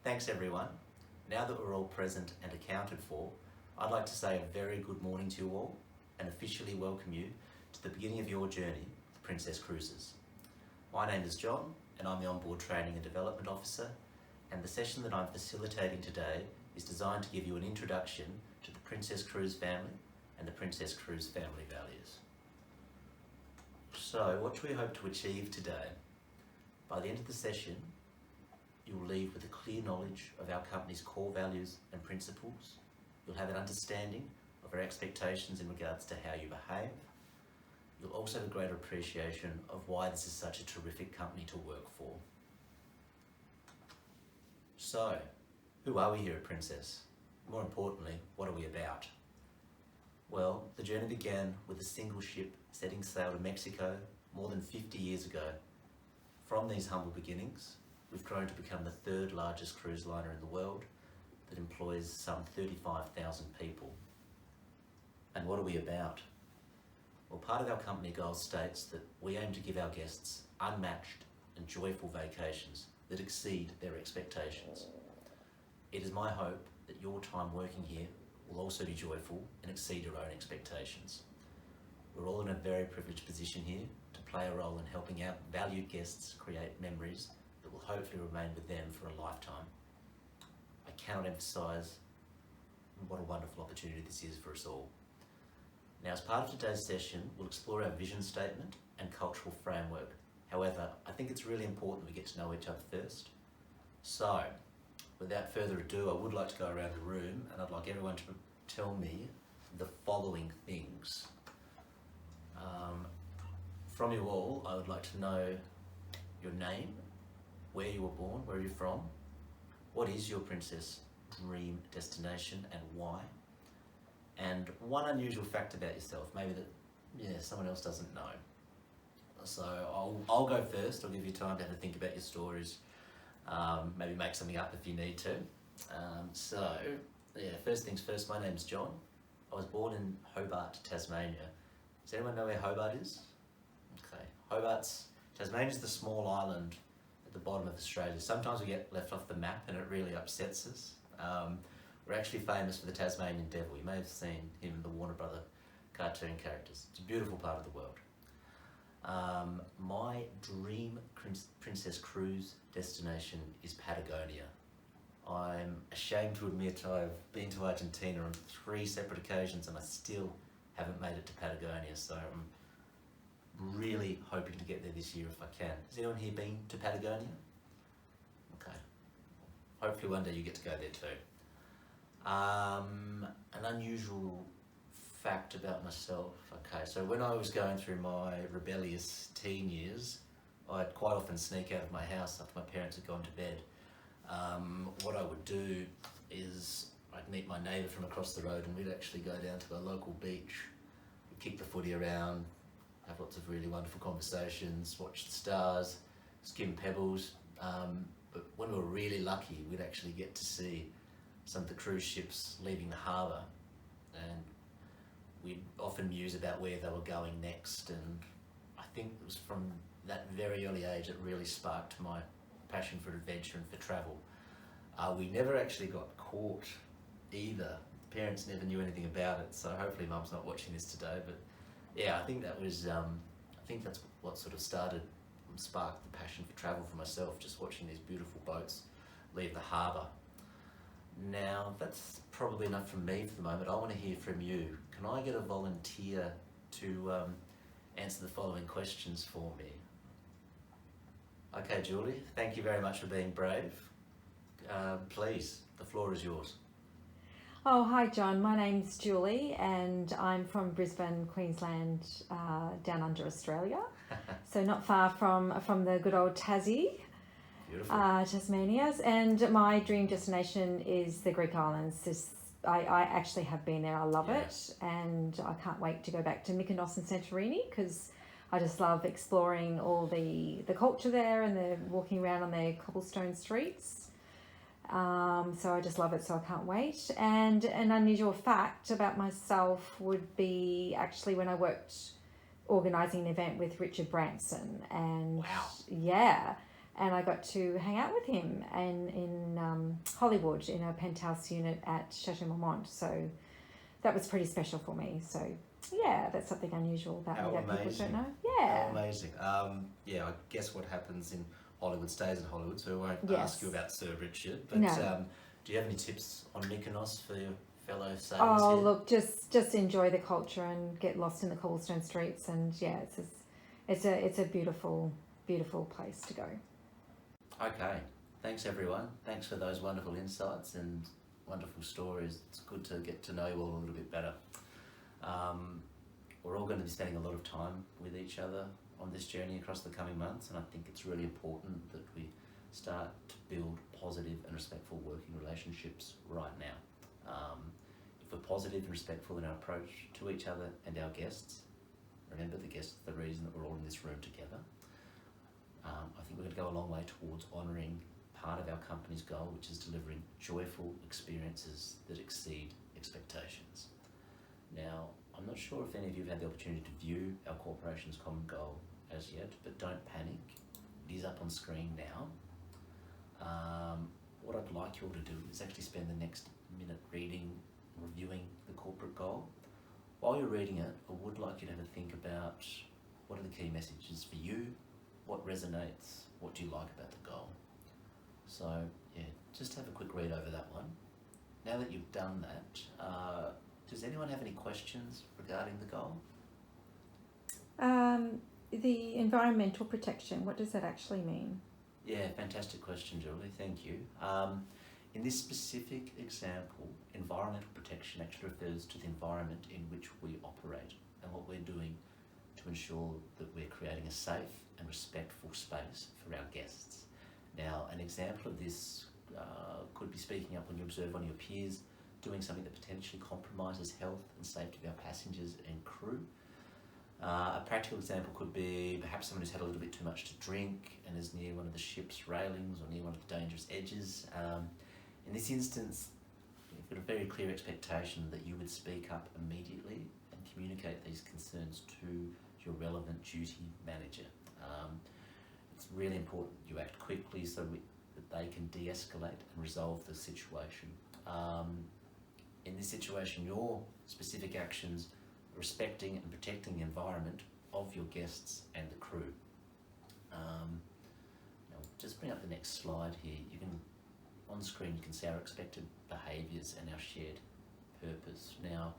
Thanks everyone. Now that we're all present and accounted for, I'd like to say a very good morning to you all and officially welcome you to the beginning of your journey with Princess Cruises. My name is John and I'm the Onboard Training and Development Officer, and the session that I'm facilitating today is designed to give you an introduction to the Princess Cruise family and the Princess Cruise family values. So what do we hope to achieve today? By the end of the session, you'll leave with a clear knowledge of our company's core values and principles. You'll have an understanding of our expectations in regards to how you behave. You'll also have a greater appreciation of why this is such a terrific company to work for. So, who are we here at Princess? More importantly, what are we about? Well, the journey began with a single ship setting sail to Mexico more than 50 years ago. From these humble beginnings, we've grown to become the third largest cruise liner in the world that employs some 35,000 people. And what are we about? Well, part of our company goal states that we aim to give our guests unmatched and joyful vacations that exceed their expectations. It is my hope that your time working here will also be joyful and exceed your own expectations. We're all in a very privileged position here to play a role in helping our valued guests create memories that will hopefully remain with them for a lifetime. I cannot emphasise what a wonderful opportunity this is for us all. Now, as part of today's session, we'll explore our vision statement and cultural framework. However, I think it's really important we get to know each other first. So, without further ado, I would like to go around the room and I'd like everyone to tell me the following things. From you all, I would like to know your name, where you were born, where you're from, what is your Princess dream destination and why, and one unusual fact about yourself, maybe that someone else doesn't know. So I'll go first. I'll give you time to have a think about your stories, maybe make something up if you need to. First things first, my name's John. I was born in Hobart, Tasmania. Does anyone know where Hobart is? Okay, Tasmania's the small island at the bottom of Australia. Sometimes we get left off the map and it really upsets us. We're actually famous for the Tasmanian Devil. You may have seen him in the Warner Brother cartoon characters. It's a beautiful part of the world. My dream Princess Cruise destination is Patagonia. I'm ashamed to admit I've been to Argentina on 3 separate occasions and I still haven't made it to Patagonia, so I'm really hoping to get there this year if I can. Has anyone here been to Patagonia? Okay. Hopefully one day you get to go there too. An unusual fact about myself. Okay, so when I was going through my rebellious teen years, I'd quite often sneak out of my house after my parents had gone to bed. What I would do is I'd meet my neighbour from across the road and we'd actually go down to a local beach, we'd kick the footy around, have lots of really wonderful conversations, watch the stars, skim pebbles. But when we were really lucky, we'd actually get to see some of the cruise ships leaving the harbour, and we'd often muse about where they were going next. And I think it was from that very early age it really sparked my passion for adventure and for travel. We never actually got caught either. Parents never knew anything about it, so hopefully Mum's not watching this today. But yeah, I think that was, I think that's what sort of sparked the passion for travel for myself, just watching these beautiful boats leave the harbour. Now, that's probably enough from me for the moment. I want to hear from you. Can I get a volunteer to answer the following questions for me? Okay, Julie, thank you very much for being brave. Please, the floor is yours. Oh, hi John, my name's Julie and I'm from Brisbane, Queensland, down under Australia. So not far from the good old Tassie, Tasmania. And my dream destination is the Greek islands. I actually have been there, I love it. And I can't wait to go back to Mykonos and Santorini because I just love exploring all the culture there and the walking around on their cobblestone streets. So I just love it, so I can't wait. And an unusual fact about myself would be actually when I worked organising an event with Richard Branson, and wow. yeah, and I got to hang out with him and in Hollywood in a penthouse unit at Chateau Marmont. So that was pretty special for me. So yeah, that's something unusual about How me that amazing. people don't know. Yeah. How amazing. I guess what happens in Hollywood stays in Hollywood, so I won't Yes. ask you about Sir Richard, but No. do you have any tips on Mykonos for your fellow sailors Oh, here? look, just enjoy the culture and get lost in the cobblestone streets, and yeah, it's a beautiful place to go. Okay, thanks everyone. Thanks for those wonderful insights and wonderful stories. It's good to get to know you all a little bit better. We're all going to be spending a lot of time with each other on this journey across the coming months, and I think it's really important that we start to build positive and respectful working relationships right now. If we're positive and respectful in our approach to each other and our guests, remember the guests are the reason that we're all in this room together. I think we're going to go a long way towards honouring part of our company's goal, which is delivering joyful experiences that exceed expectations. Now, I'm not sure if any of you have had the opportunity to view our corporation's common goal as yet, but don't panic. It is up on screen now. What I'd like you all to do is actually spend the next minute reading, reviewing the corporate goal. While you're reading it, I would like you to have a think about what are the key messages for you, what resonates, what do you like about the goal. So yeah, just have a quick read over that one. Now that you've done that, does anyone have any questions regarding the goal? The environmental protection, what does that actually mean? Yeah, fantastic question, Julie. Thank you. In this specific example, environmental protection actually refers to the environment in which we operate and what we're doing to ensure that we're creating a safe and respectful space for our guests. Now, an example of this could be speaking up when you observe one of your peers doing something that potentially compromises health and safety of our passengers and crew. A practical example could be perhaps someone who's had a little bit too much to drink and is near one of the ship's railings or near one of the dangerous edges. In this instance, you've got a very clear expectation that you would speak up immediately and communicate these concerns to your relevant duty manager. It's really important you act quickly so that they can de-escalate and resolve the situation. In this situation, your specific actions are respecting and protecting the environment of your guests and the crew. Now, just bring up the next slide here. On screen you can see our expected behaviours and our shared purpose. Now,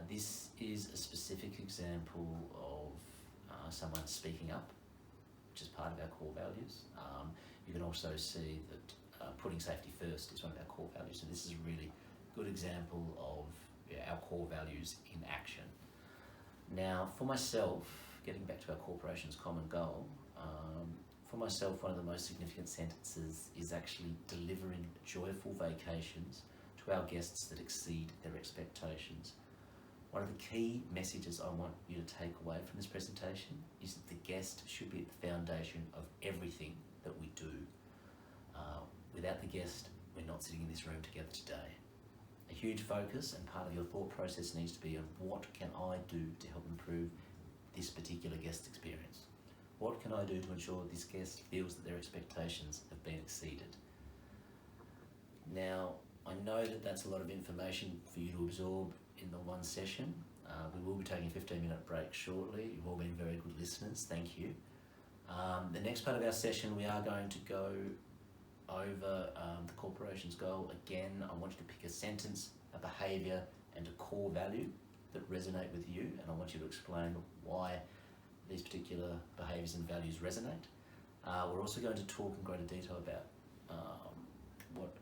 this is a specific example of someone speaking up, which is part of our core values. You can also see that putting safety first is one of our core values, so this is a really good example of our core values in action. Now, for myself, getting back to our corporation's common goal, for myself, one of the most significant sentences is actually delivering joyful vacations to our guests that exceed their expectations. One of the key messages I want you to take away from this presentation is that the guest should be at the foundation of everything that we do. Without the guest, we're not sitting in this room together today. A huge focus and part of your thought process needs to be on what can I do to help improve this particular guest experience? What can I do to ensure this guest feels that their expectations have been exceeded? Now, I know that that's a lot of information for you to absorb in the one session. We will be taking a 15-minute break shortly. You've all been very good listeners, thank you. The next part of our session, we are going to go over the corporation's goal. Again, I want you to pick a sentence, a behaviour and a core value that resonate with you, and I want you to explain why these particular behaviours and values resonate. We're also going to talk in greater detail about what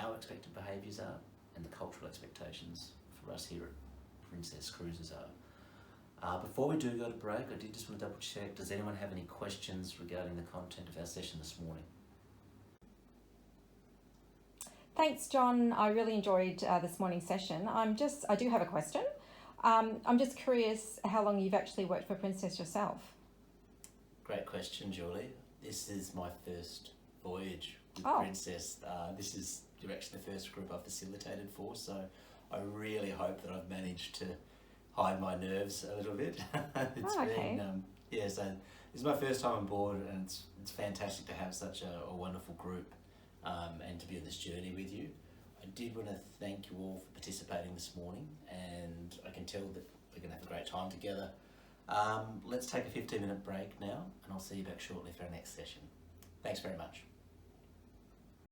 our expected behaviours are and the cultural expectations for us here at Princess Cruises are. Before we do go to break, I did just want to double check, does anyone have any questions regarding the content of our session this morning? Thanks, John. I really enjoyed this morning's session. I do have a question. I'm just curious how long you've actually worked for Princess yourself. Great question, Julie. This is my first voyage with Princess. You're actually the first group I've facilitated for, so I really hope that I've managed to hide my nerves a little bit. So This is my first time on board, and it's fantastic to have such a wonderful group and to be on this journey with you. I did want to thank you all for participating this morning, and I can tell that we're going to have a great time together. Let's take a 15-minute break now, and I'll see you back shortly for our next session. Thanks very much.